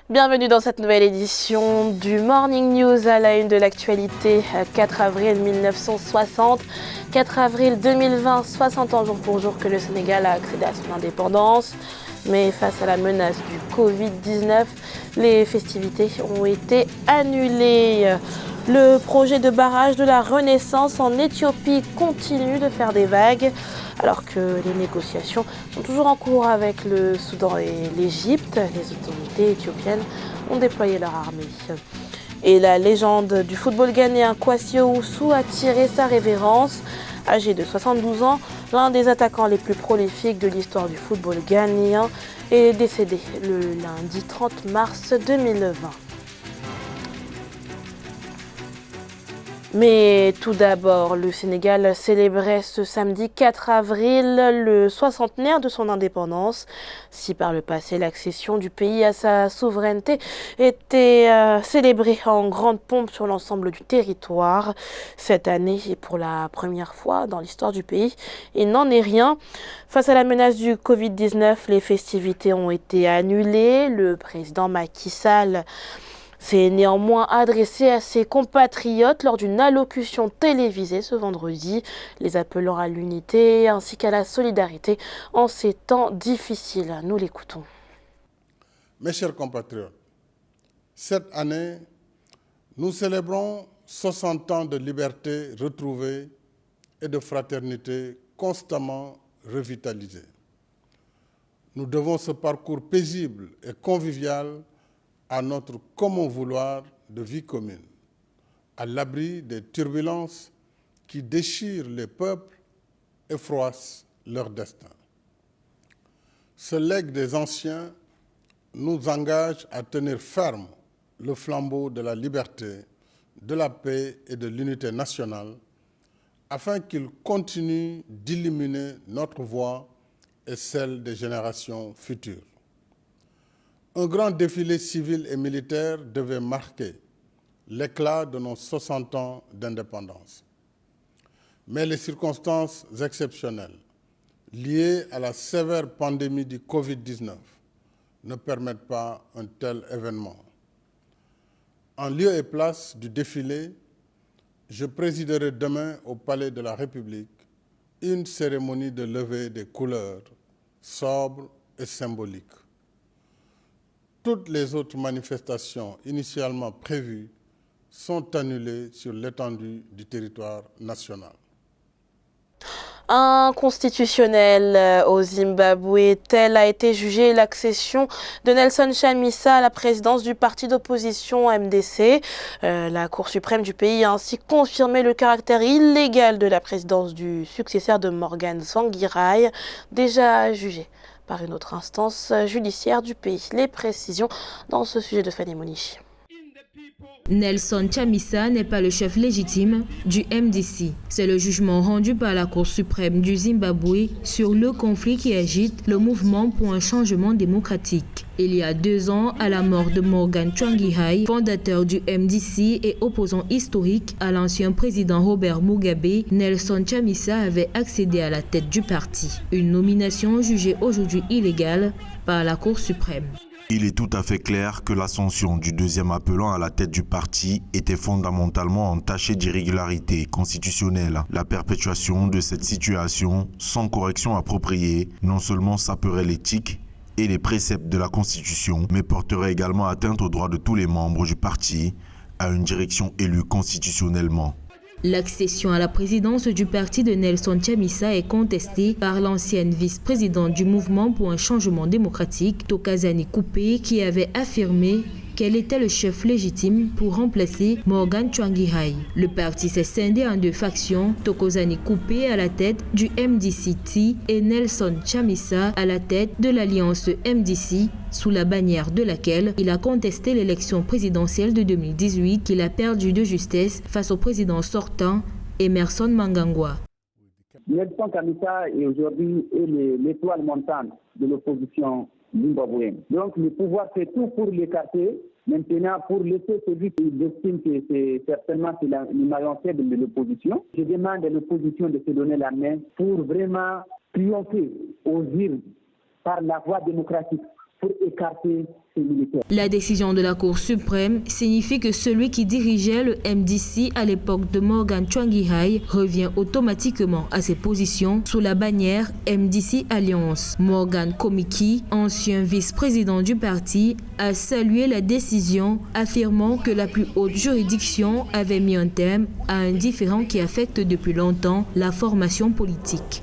Bienvenue dans cette nouvelle édition du Morning News à la une de l'actualité. 4 avril 1960, 4 avril 2020, 60 ans jour pour jour que le Sénégal a accédé à son indépendance. Mais face à la menace du Covid-19, les festivités ont été annulées. Le projet de barrage de la Renaissance en Éthiopie continue de faire des vagues, alors que les négociations sont toujours en cours avec le Soudan et l'Égypte. Les autorités éthiopiennes ont déployé leur armée. Et la légende du football ghanéen Kwasi Owusu a tiré sa révérence. Âgé de 72 ans, l'un des attaquants les plus prolifiques de l'histoire du football ghanéen est décédé le lundi 30 mars 2020. Mais tout d'abord, le Sénégal célébrait ce samedi 4 avril le 60e de son indépendance. Si par le passé l'accession du pays à sa souveraineté était célébrée en grande pompe sur l'ensemble du territoire, cette année, et pour la première fois dans l'histoire du pays, il n'en est rien. Face à la menace du Covid-19, les festivités ont été annulées. Le président Macky Sall s'est néanmoins adressé à ses compatriotes lors d'une allocution télévisée ce vendredi, les appelant à l'unité ainsi qu'à la solidarité en ces temps difficiles. Nous l'écoutons. Mes chers compatriotes, cette année, nous célébrons 60 ans de liberté retrouvée et de fraternité constamment revitalisée. Nous devons ce parcours paisible et convivial à notre commun vouloir de vie commune, à l'abri des turbulences qui déchirent les peuples et froissent leur destin. Ce legs des anciens nous engage à tenir ferme le flambeau de la liberté, de la paix et de l'unité nationale, afin qu'il continue d'illuminer notre voie et celle des générations futures. Un grand défilé civil et militaire devait marquer l'éclat de nos 60 ans d'indépendance. Mais les circonstances exceptionnelles liées à la sévère pandémie du Covid-19 ne permettent pas un tel événement. En lieu et place du défilé, je présiderai demain au Palais de la République une cérémonie de levée des couleurs sobre et symbolique. Toutes les autres manifestations initialement prévues sont annulées sur l'étendue du territoire national. Inconstitutionnel au Zimbabwe, telle a été jugée l'accession de Nelson Chamisa à la présidence du parti d'opposition MDC. La Cour suprême du pays a ainsi confirmé le caractère illégal de la présidence du successeur de Morgan Tsvangirai, déjà jugé par une autre instance judiciaire du pays. Les précisions dans ce sujet de Fanny Monichi. Nelson Chamisa n'est pas le chef légitime du MDC. C'est le jugement rendu par la Cour suprême du Zimbabwe sur le conflit qui agite le mouvement pour un changement démocratique. Il y a 2 ans, à la mort de Morgan Tsvangirai, fondateur du MDC et opposant historique à l'ancien président Robert Mugabe, Nelson Chamisa avait accédé à la tête du parti. Une nomination jugée aujourd'hui illégale par la Cour suprême. Il est tout à fait clair que l'ascension du deuxième appelant à la tête du parti était fondamentalement entachée d'irrégularités constitutionnelles. La perpétuation de cette situation sans correction appropriée non seulement saperait l'éthique et les préceptes de la Constitution, mais porterait également atteinte aux droits de tous les membres du parti à une direction élue constitutionnellement. L'accession à la présidence du parti de Nelson Chamisa est contestée par l'ancienne vice-présidente du mouvement pour un changement démocratique, Thokozani Kupe, qui avait affirmé qu'elle était le chef légitime pour remplacer Morgan Tsvangirai. Le parti s'est scindé en 2 factions, Thokozani Kupe à la tête du MDC-T et Nelson Chamisa à la tête de l'alliance MDC, sous la bannière de laquelle il a contesté l'élection présidentielle de 2018 qu'il a perdue de justesse face au président sortant, Emmerson Mnangagwa. Nelson Chamisa est aujourd'hui l'étoile montante de l'opposition zimbabwéenne. Donc le pouvoir fait tout pour l'écarter. Maintenant, pour laisser celui qui estime que c'est certainement le maillon faible de l'opposition, je demande à l'opposition de se donner la main pour vraiment triompher aux urnes par la voie démocratique. pour écarter ces militaires. La décision de la Cour suprême signifie que celui qui dirigeait le MDC à l'époque de Morgan Tsvangirai revient automatiquement à ses positions sous la bannière MDC Alliance. Morgan Komiki, ancien vice-président du parti, a salué la décision, affirmant que la plus haute juridiction avait mis un terme à un différend qui affecte depuis longtemps la formation politique.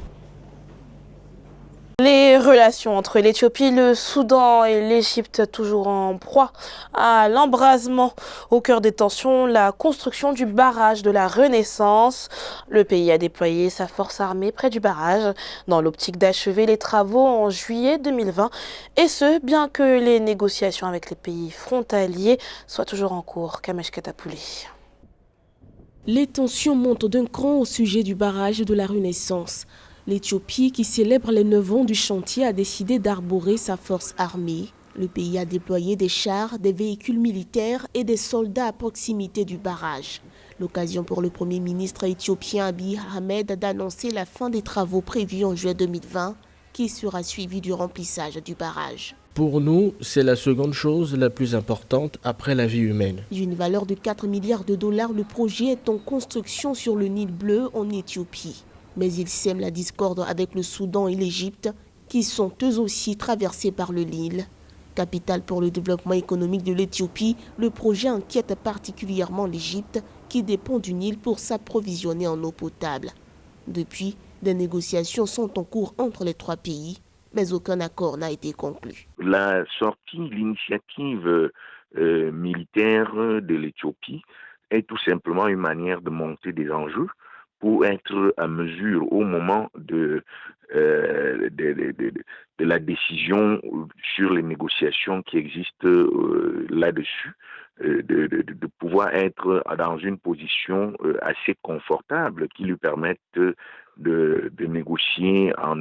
Les relations entre l'Éthiopie, le Soudan et l'Égypte toujours en proie à l'embrasement. Au cœur des tensions, la construction du barrage de la Renaissance. Le pays a déployé sa force armée près du barrage dans l'optique d'achever les travaux en juillet 2020. Et ce, bien que les négociations avec les pays frontaliers soient toujours en cours. Kamesh Katapouli. Les tensions montent d'un cran au sujet du barrage de la Renaissance. L'Éthiopie, qui célèbre les 9 ans du chantier, a décidé d'arborer sa force armée. Le pays a déployé des chars, des véhicules militaires et des soldats à proximité du barrage. L'occasion pour le Premier ministre éthiopien Abiy Ahmed d'annoncer la fin des travaux prévus en juillet 2020, qui sera suivi du remplissage du barrage. Pour nous, c'est la seconde chose la plus importante après la vie humaine. D'une valeur de 4 milliards de dollars, le projet est en construction sur le Nil bleu en Éthiopie. Mais il sème la discorde avec le Soudan et l'Égypte, qui sont eux aussi traversés par le Nil. Capitale pour le développement économique de l'Éthiopie, le projet inquiète particulièrement l'Égypte, qui dépend du Nil pour s'approvisionner en eau potable. Depuis, des négociations sont en cours entre les trois pays, mais aucun accord n'a été conclu. La sortie, l'initiative militaire de l'Éthiopie est tout simplement une manière de monter des enjeux pour être à mesure au moment de la décision sur les négociations qui existent là-dessus, de pouvoir être dans une position assez confortable qui lui permette de négocier en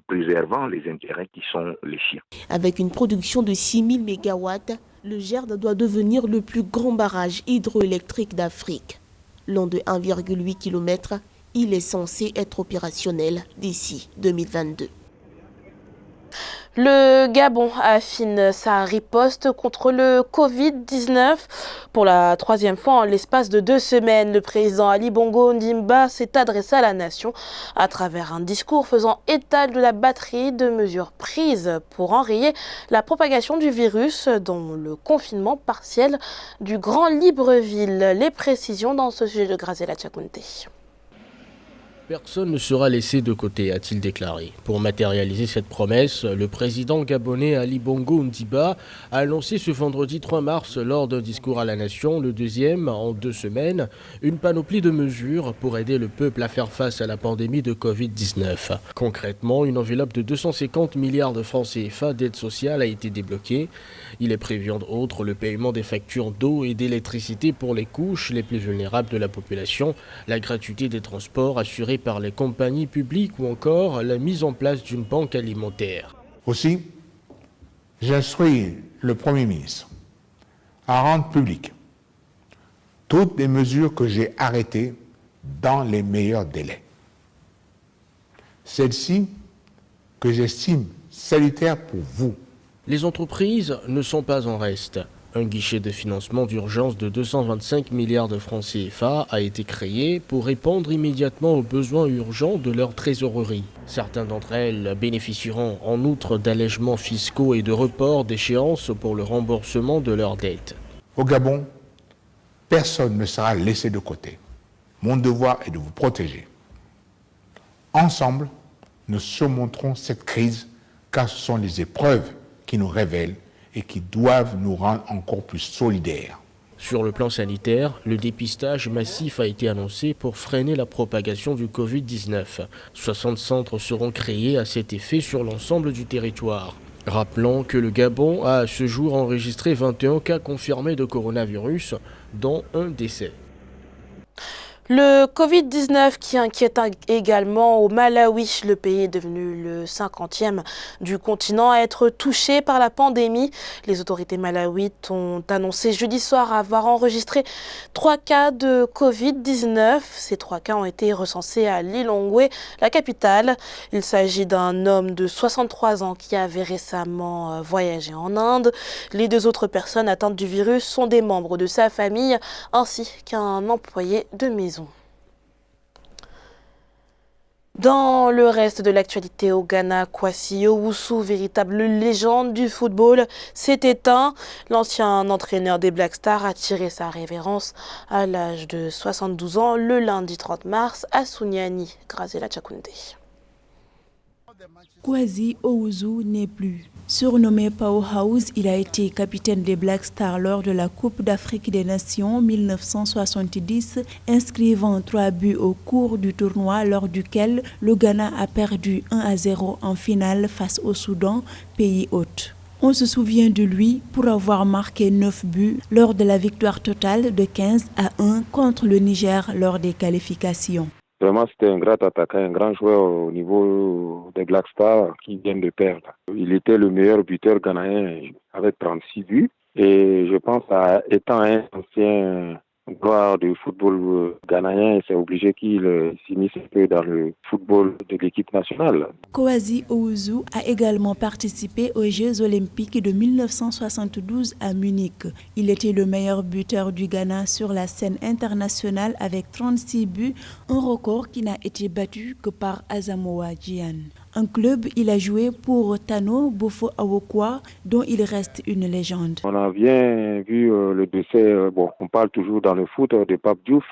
préservant les intérêts qui sont les siens. Avec une production de 6000 MW, le Gerd doit devenir le plus grand barrage hydroélectrique d'Afrique. Long de 1,8 km, il est censé être opérationnel d'ici 2022. Le Gabon affine sa riposte contre le Covid-19. Pour la troisième fois en l'espace de 2 semaines, le président Ali Bongo Ondimba s'est adressé à la nation à travers un discours faisant état de la batterie de mesures prises pour enrayer la propagation du virus, dont le confinement partiel du Grand Libreville. Les précisions dans ce sujet de Graziella Tchakounte. Personne ne sera laissé de côté, a-t-il déclaré. Pour matérialiser cette promesse, le président gabonais Ali Bongo Ondimba a annoncé ce vendredi 3 mars lors d'un discours à la nation, le deuxième en 2 semaines, une panoplie de mesures pour aider le peuple à faire face à la pandémie de Covid-19. Concrètement, une enveloppe de 250 milliards de francs CFA d'aide sociale a été débloquée. Il est prévu entre autres le paiement des factures d'eau et d'électricité pour les couches les plus vulnérables de la population, la gratuité des transports assurée par les compagnies publiques ou encore la mise en place d'une banque alimentaire. Aussi, j'instruis le Premier ministre à rendre publiques toutes les mesures que j'ai arrêtées dans les meilleurs délais. Celles-ci que j'estime salutaires pour vous. Les entreprises ne sont pas en reste. Un guichet de financement d'urgence de 225 milliards de francs CFA a été créé pour répondre immédiatement aux besoins urgents de leur trésorerie. Certains d'entre elles bénéficieront en outre d'allègements fiscaux et de reports d'échéances pour le remboursement de leurs dettes. Au Gabon, personne ne sera laissé de côté. Mon devoir est de vous protéger. Ensemble, nous surmonterons cette crise car ce sont les épreuves qui nous révèlent et qui doivent nous rendre encore plus solidaires. Sur le plan sanitaire, le dépistage massif a été annoncé pour freiner la propagation du Covid-19. 60 centres seront créés à cet effet sur l'ensemble du territoire. Rappelons que le Gabon a à ce jour enregistré 21 cas confirmés de coronavirus, dont un décès. Le Covid-19 qui inquiète également au Malawi. Le pays est devenu le 50e du continent à être touché par la pandémie. Les autorités malawites ont annoncé jeudi soir avoir enregistré 3 cas de Covid-19. Ces 3 cas ont été recensés à Lilongwe, la capitale. Il s'agit d'un homme de 63 ans qui avait récemment voyagé en Inde. Les 2 autres personnes atteintes du virus sont des membres de sa famille ainsi qu'un employé de maison. Dans le reste de l'actualité au Ghana, Kwasi Owusu, véritable légende du football, s'est éteint. L'ancien entraîneur des Black Stars a tiré sa révérence à l'âge de 72 ans le lundi 30 mars à Sunyani, Grazela Chakunde. Kwasi Owusu n'est plus. Surnommé Powerhouse, il a été capitaine des Black Stars lors de la Coupe d'Afrique des Nations 1970, inscrivant 3 buts au cours du tournoi lors duquel le Ghana a perdu 1-0 en finale face au Soudan, pays hôte. On se souvient de lui pour avoir marqué 9 buts lors de la victoire totale de 15-1 contre le Niger lors des qualifications. Vraiment, c'était un grand attaquant, un grand joueur au niveau des Black Stars qui viennent de perdre. Il était le meilleur buteur ghanéen avec 36 buts. Et je pense étant un ancien gloire du football ghanéen, c'est obligé qu'il s'immisce un peu dans le football de l'équipe nationale. Kwasi Owusu a également participé aux Jeux olympiques de 1972 à Munich. Il était le meilleur buteur du Ghana sur la scène internationale avec 36 buts, un record qui n'a été battu que par Asamoah Gyan. En club, il a joué pour Tano Bofo Awokwa, dont il reste une légende. On a bien vu le décès, on parle toujours dans le foot, de Pape Diouf,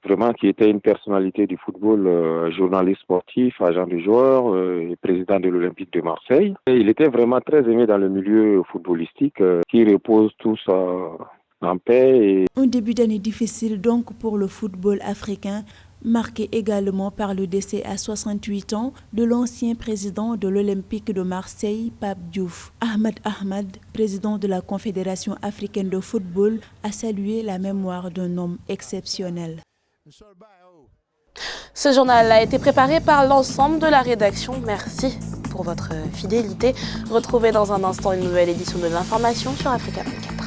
vraiment qui était une personnalité du football, journaliste sportif, agent de joueur, et président de l'Olympique de Marseille. Et il était vraiment très aimé dans le milieu footballistique, qui repose tous en paix. Un début d'année difficile donc pour le football africain, marqué également par le décès à 68 ans de l'ancien président de l'Olympique de Marseille, Pape Diouf. Ahmad, président de la Confédération africaine de football, a salué la mémoire d'un homme exceptionnel. Ce journal a été préparé par l'ensemble de la rédaction. Merci pour votre fidélité. Retrouvez dans un instant une nouvelle édition de l'information sur Africa 24.